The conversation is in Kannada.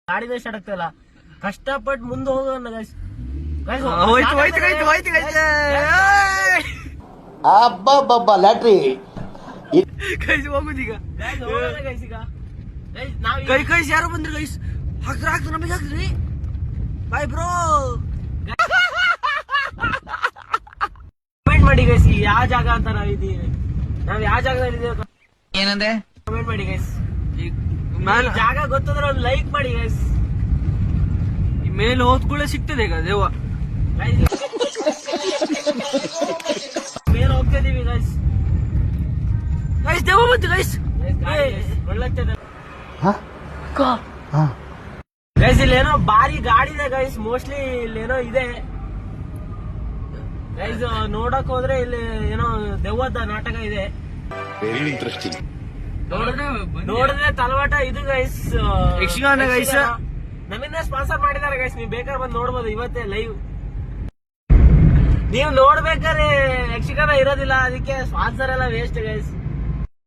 ಗಾಡಿನೇ ಸ್ಟಾರ್ಟ್ ಆಗ್ತಿಲ್ಲ. ಕಷ್ಟಪಟ್ಟು ಮುಂದೆ ಹೋಗೋಣ ಗೈಸ್. ಲ್ಯಾಟ್ರಿ ಹೋಗುದೀಗ ಕೈ ಕೈಸ್ ಯಾರು ಬಂದ್ರಿ ಗೈಸ್? ಹಾಕ್ದ್ರ ನಮಗೆ ಹಾಕ್ದ್ರಿ. Bye bro. ಕಮೆಂಟ್ ಮಾಡಿ ಗೈಸ್, ಯಾವ ಜಾಗ ಅಂತ ನಾವಿದ್ದೀವಿ, ನಾವ್ ಯಾವ ಜಾಗದಲ್ಲಿ ಇದ್ದೀವಿ ಏನಂದ್ರೆ ಕಮೆಂಟ್ ಮಾಡಿ ಗೈಸ್. ಮೇಲೆ ಜಾಗ ಗೊತ್ತಂದ್ರೆ ಒಂದು ಲೈಕ್ ಮಾಡಿ ಗೈಸ್. ಮೇಲೆ ಹೋದ್ಕೂಳೆ ಸಿಗ್ತದೆ ಈಗ ದೇವ. ಮೇಲೆ ಹೋಗ್ತಿದೀವಿ ಗೈಸ್. ಗೈಸ್ ದೇವ ಬಂತು ಗೈಸ್. ಒಳ್ಳೆಗ್ತದೆ ಗೈಸ್. ಇಲ್ಲೇನೋ ಭಾರಿ ಗಾಡಿ ಇದೆ ಗೈಸ್. ಮೋಸ್ಟ್ಲಿ ಇಲ್ಲೇನೋ ಇದೆ ಗೈಸ್. ನೋಡಕ್ ಹೋದ್ರೆ ಇಲ್ಲಿ ಏನೋ ದೆವ್ವದ ನಾಟಕ ಇದೆ. Very interesting. ನೋಡಿದ್ರೆ ತಲವಾಟ ಇದು ಗೈಸ್. ಯಕ್ಷಗಾನ ಗೈಸ್. ನಮ್ಮಿಂದ ಸ್ಪಾನ್ಸರ್ ಮಾಡಿದ್ದಾರೆ ಗೈಸ್. ನೀವು ಬೇಕಾದ್ರೆ ಬಂದು ನೋಡ್ಬೋದು ಇವತ್ತೇ ಲೈವ್. ನೀವು ನೋಡ್ಬೇಕಾದ್ರೆ ಯಕ್ಷಗಾನ ಇರೋದಿಲ್ಲ, ಅದಕ್ಕೆ ಸ್ಪಾನ್ಸರ್ ಎಲ್ಲ ವೇಸ್ಟ್ ಗೈಸ್.